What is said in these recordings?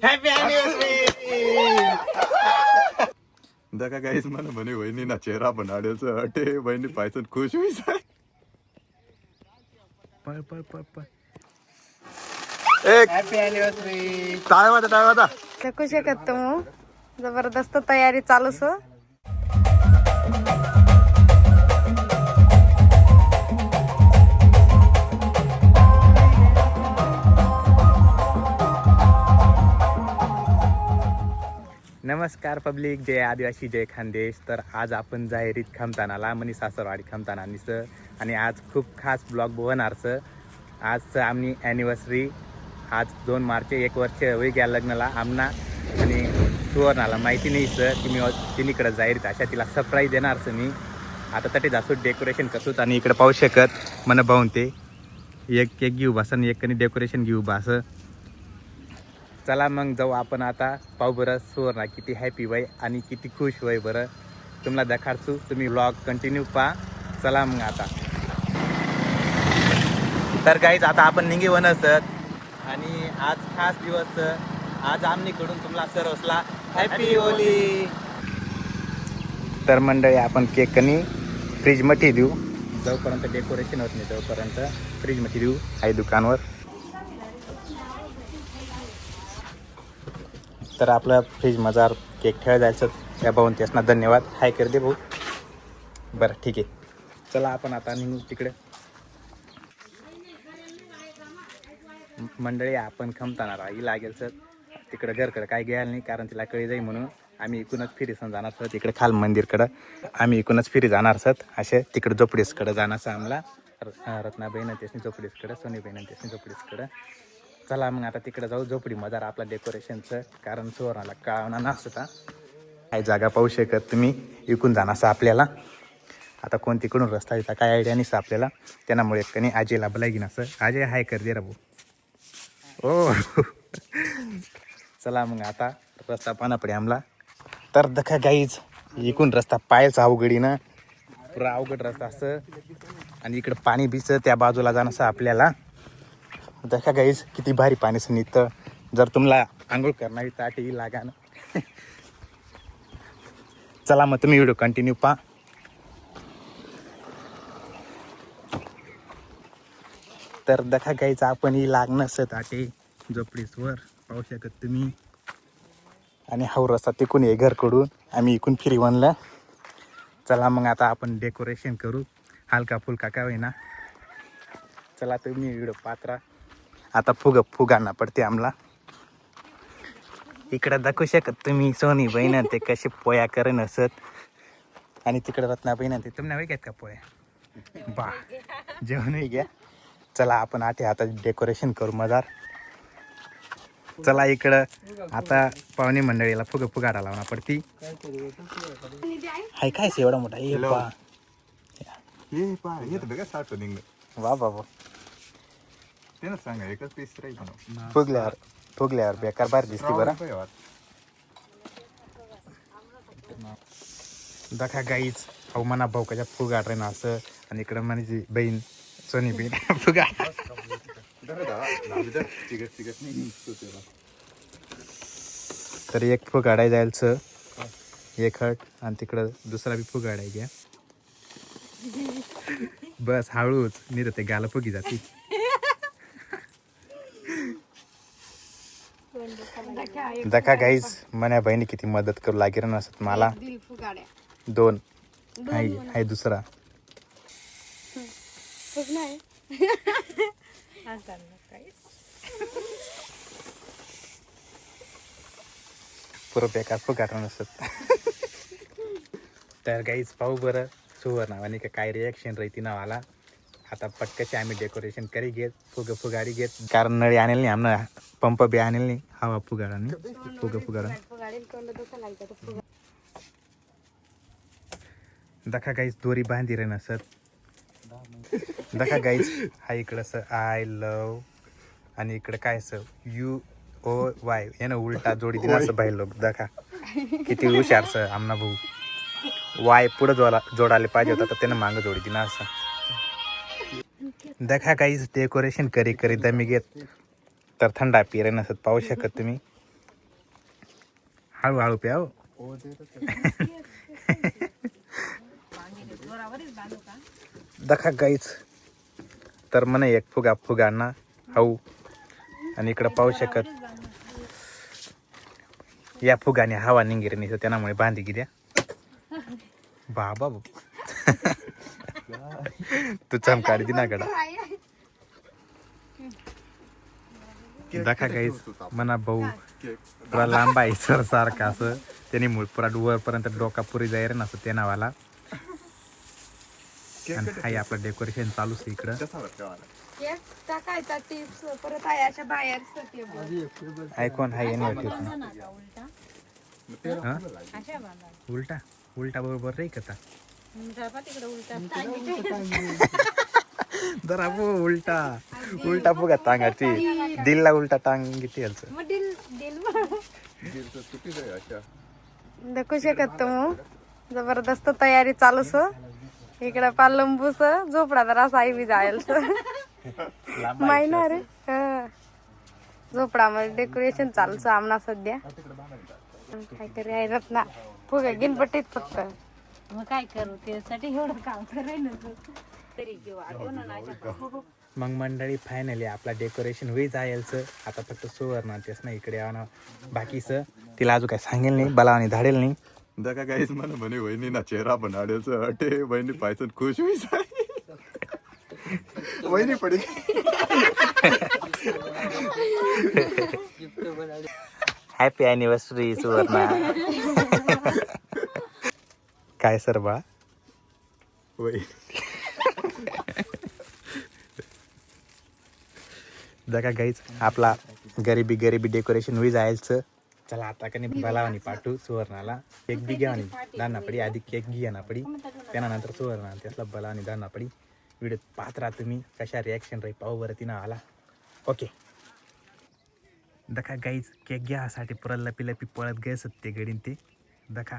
Happy anniversary. देखा गाईस मला म्हणे वहिनी ना चेहरा बनाड्याचं अटे वहिनी पायसन खुश होई जाय. पळ पळ पळ पळ. एक हॅपी अॅनिव्हर्सरी. टाळ वाजा. देखू शकत तू जबरदस्त तयारी चालू सो. नमस्कार पब्लिक, जय आदिवासी जय खानदेश. तर आज आपण जाहिरीत खमतानाला मनी सासरवाडी खमतानानीचं आणि आज खूप खास ब्लॉग बनणारचं. आजचं आम्ही ॲनिव्हर्सरी आज 2 मार्च 1 वर्ष होई ग्या लग्नाला आमना. आणि सुवर्णाला माहिती नाही सर की मी तिनीकडं जाहिरीत अशा तिला सरप्राईज देणारचं मी. आता तटे जास्त डेकोरेशन करतोच आणि इकडे पाहू शकत मन पाहून ते एक केक घेऊ बस आणि एक कणी डेकोरेशन घेऊ बस. चला मग जाऊ आपण आता. पाहू बरं सुवर्णा किती हॅपी वय आणि किती खुश वय. बरं तुम्हाला दाखवतो, तुम्ही व्लॉग कंटिन्यू पहा. चला मग आता. तर गाईज आता आपण निघे वनसत आणि आज खास दिवस. आज आमनीकडून तुम्हाला सर्वसला हॅपी होली. तर मंडळी आपण केक कनी फ्रीजमध्ये देऊ जोपर्यंत डेकोरेशन होत नाही तोपर्यंत फ्रीजमध्ये देऊ आहे दुकानवर. तर आपलं फ्रीज मजार केक ठेवा जायचं त्या भाऊन त्यासना धन्यवाद. हाय कर दे भाऊ. बरं ठीक आहे, चला आपण आता निघू तिकडे. मंडळी आपण खमताना राही लागेल सर तिकडं घरकडं काय घ्यायला नाही, कारण तिला कळी जाई म्हणून आम्ही इकूनच फिरी सण जाणार सर. तिकडे खाल मंदिरकडं आम्ही इकूनच फिरी जाणार सर. असे तिकडे झोपडीसकडं जाणार आम्हाला. रत्नाबाईनं त्यासनी झोपडीसकडं, सोनीबाईनं त्यासनी झोपडीसकडं. चला मग आता तिकडे जाऊ झोपडी मजार आपला डेकोरेशनचं, कारण सुवर्णाला कळवणार नसता. काही जागा पाहू शकत तुम्ही इकून जाणार आपल्याला. आता कोणतीकडून रस्ता येता काय आयडिया नाही आपल्याला. त्यामुळे कणी आजीला बोलाय असं. आजी हाय कर दे रा भाऊ. ओ चला मग आता रस्ता पाना पडे आम्हाला. तर दखा गाईज इकून रस्ता पायच अवघडीनं पुरा अवघड रस्ता असं. आणि इकडं पाणी बिचं त्या बाजूला जाणं आपल्याला. दखा गाईज किती भारी पाणी निघतं. जर तुम्हाला आंघोळ करणारी ताटी लागा ना. चला मग तुम्ही व्हिडिओ कंटिन्यू पहा. तर दखा गाईच आपण ही लागणं ताटे झोपडीसवर पाहू शकत तुम्ही. आणि हा रस्ता तिकून ये घरकडून आम्ही इकून फिरी बनलं. चला मग आता आपण डेकोरेशन करू हलका फुलका का होईना. चला तुम्ही व्हिडिओ पात्रा. आता फुगांना पडते आम्हाला. इकडं दाखवू शकत तुम्ही सोनी बहीण ते कसे पोया करेन असत. आणि तिकडं रत्ना बहीण ते तुम्ही नाही का पोया बा जेवण घ्या. चला आपण आता डेकोरेशन करू मजार. चला इकडं आता पाहुणे मंडळीला फुगाडा लावणार पडती. हाय काय एवढा मोठा हे वा बाबा. सांगा एकच पीस राहील. फुगल्यावर बेकार बाहेर दिसते बरं. दखा गाईच अहो मना भाऊ कशा फुगाड रे ना असं. आणि इकडं माझी बहीण सोनी बहीण फुगा. तर एक फुगाडाय जायचं एक हट आणि तिकडं दुसरा बी फुगाडाय घ्या. बस हळूच नाही ते गाला फुगी जाते. दखा गाईज मना बहिणी किती मदत करू लागेल नसत मला. 2 हाय दुसरा पुरं बेकार फुगार नसत. तर गाईज पाहू बरं सुवर्णावानी का काय रिॲक्शन राहते नावाला. आता पटकशी आम्ही डेकोरेशन करी घेत फुगाडी घेत, कारण नळी आणेल नाही आमना पंप बी आणेल नाही हवा फुगाडाने फुगाडा. दखा गाईज दोरी बांधी रे नसत. दखा गाईज हा इकडं सर आय लव आणि इकडं काय सर UOY यानं उलटा जोडी दिला असं बाहेर लोक. दखा किती हुशार सर आमना भाऊ. वाय पुढं जोडायला पाहिजे होता तर त्यानं मागं जोडी दिला असं. दखा काहीच डेकोरेशन करी दमी घेत. तर थंडा पिरे नसत पाहू शकत तुम्ही. हळूहळू प्याव. दखा गाईच तर म्हणे एक फुगांना हाऊ. आणि इकडं पाहू शकत या फुगाने हवा निंगेर नाही त्यामुळे बांधी गेल्या. बाबा तू चमकाड दिनाकडा दखा गाईच म्हणा भाऊ पुरा लांब आहे सर सारखा असं त्याने मूळ पुरा वरपर्यंत डोका पुरी जाईल ना असं त्या नावाला. आणि हाय आपलं डेकोरेशन चालूच आहे इकडं. टाकायचा टिप्स परत आहे अशा बाहेर ऐकून हाय उलटा उलटा बरोबर रे कथा जरा उलटा उलटा फुगा टांगाची दिलला उलटा टांग किती देखू शकत मग जबरदस्त तयारी चालूस. इकडे पालंबूस झोपडा तर असा बी जायल माहिना रे. झोपडामध्ये डेकोरेशन चालूच आमना सध्या. काहीतरी आहे रत्ना फुगा गिनपट्टीत फक्त. मग काय करू त्यासाठी एवढं काम करायला तरी मग मंडळी फायनली आपला डेकोरेशन होई जायचं. आता फक्त सुवर्ण तेच ना इकडे आणा बाकीच तिला अजून काय सांगेल नाही बलावानी धाडेल नाही. दका काहीच मला म्हणे वहिनी ना चेहरा बनाड्याचं अटे वहिनी पायचं खुश होई जाय. वहिनी पडी हॅपी अॅनिव्हर्सरी सुवर्णा. काय सर बा दका गाईच आपला गरिबी डेकोरेशन होई जायचं. चला आता कधी बलावानी पाठवू सुवर्णाला. केक बी घ्या दाना पडी आधी केक घ्या ना पडी त्यानंतर सुवर्ण त्यातला बलावानी दाना पडी. व्हिडिओ पाहत राहा तुम्ही कशा रिॲक्शन राही पाहू बरं तिनं आला. ओके दखा गाईच केक घ्यासाठी पुरा लपी पळत गयस ते गडीन ते दखा.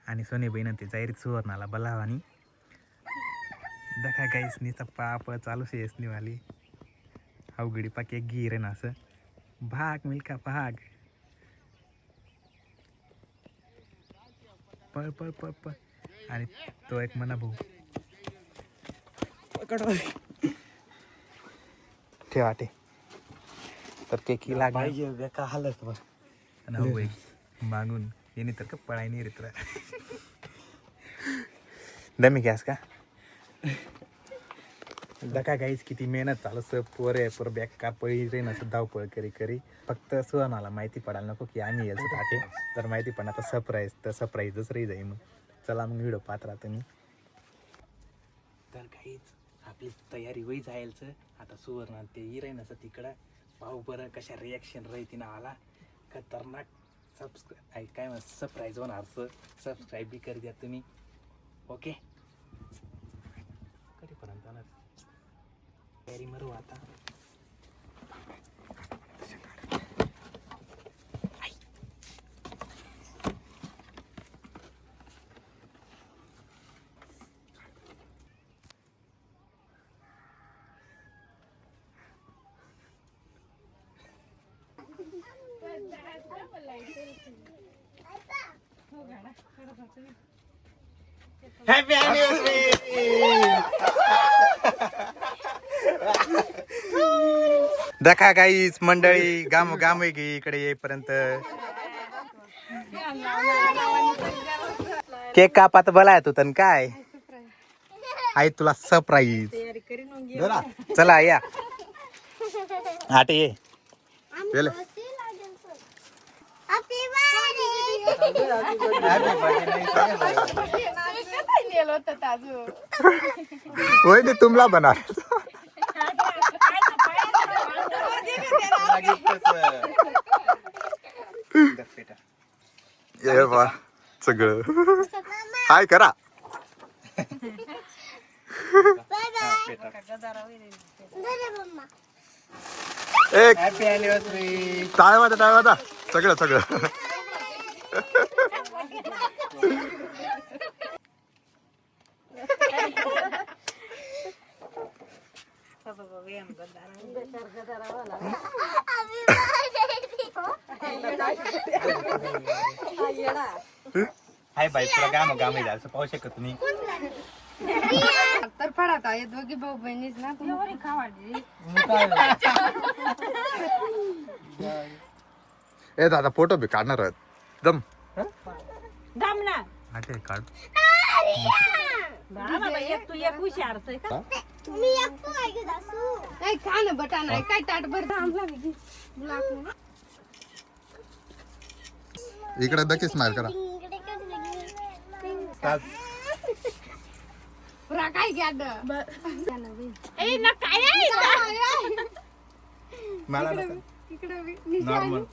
आणि सोने बहीण ते जाहीर सुवर्णाला बलावानी दखा गाईस नीचा पाप चालूच येस निवाली. अवघडी पा केक घी रे ना असं भाग मिल्का भाग पळ पळ पळ पळ. आणि तो एक म्हणा भाऊ ठेवा ते तर केक लागला का हालत मागून येणे तर का पळाय नाही रे तुला. दमी गॅस का दका गाईच किती मेहनत चालू पोरे पोर बॅग का पळी रे ना धावपळ करी फक्त सुवर्णाला माहिती पडायला नको की आम्ही यायचं टाके. तर माहिती पण आता सरप्राईज तर सरप्राईजच रे जाई. मग चला मग व्हिडिओ पाहत राहा तुम्ही. तर काहीच आपली तयारी होई जायचं. आता सुवर्ण ते हिराई नसं तिकडं पाहू बरं कशा रिॲक्शन राही ना आला. खतरनाक सबस्क्राईब काय मग सरप्राईज होणार सबस्क्राईब बी कर द्या तुम्ही. ओके कधीपर्यंत जाणार तयारी मरू आता. हॅपी दखा गाईच मंडळी गाम की इकडे येईपर्यंत केक कापात भला तू तन काय आहे तुला सरप्राईज. चला या आटे ये होय नाही तुमला बना ये बा सगळं हाय करा. एक हॅपी अॅनिव्हर्सरी टाळ्या वाजा सगळं हाय बाई तुला गाम गामी जायचं पाहू शकत तुम्ही. तर फडात आहे दोघी भाऊ बहिणीच ना एवढी खावाडी ए दादा फोटो बी काढणार आहेत दम दम ना आटे काढ. बाबा एक तू एक हुशार आहे का नाही खा ना बटा नाही काय ताट भर थांबला मी इकडे नक्कीच स्माइल करा. पुरा काय घ्या मला इकडे नॉर्मल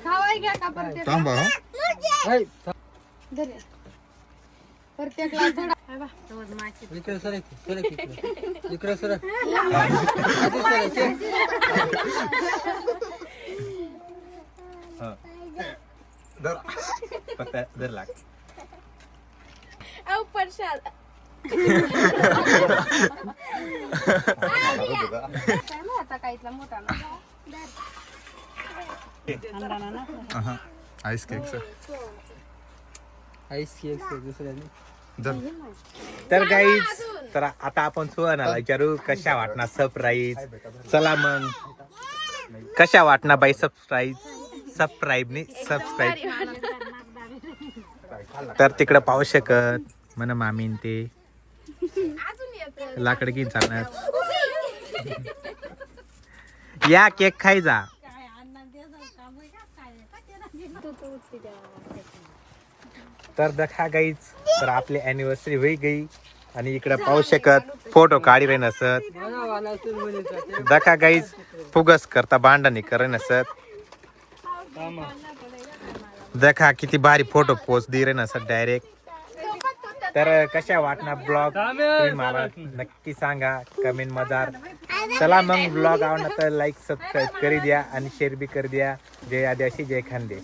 खावाय घ्या का परत थांबा हा. प्रत्येकला थोडा फक्त दर लाग. आता काहीतला मोठा आईस केक सर तर गाईज तर आता आपण सुहानाला विचारू कशा वाटणार सरप्राईज. चला मग कशा वाटणार बाई सबस्क्राईब तर तिकडं पाहू शकत म्हण मामीन ते लाकड घेऊन चालणार. या केक खाई जा. तर देखा गाईच तर आपली अॅनिव्हर्सरी होई गई आणि इकडे पाहू शकत फोटो काढी रही नसत. देखा गाईच फुगस करता भांडणी करे नसत. देखा किती भारी फोटो पोस्ट दे रहे नसत डायरेक्ट. तर कशा वाटणार ब्लॉग तुम्ही मला नक्की सांगा कमेंट मधार. चला मग ब्लॉग आवडला तर लाईक सबस्क्राईब करी द्या आणि शेअर बी कर द्या. जय आदिवासी जय खानदेश.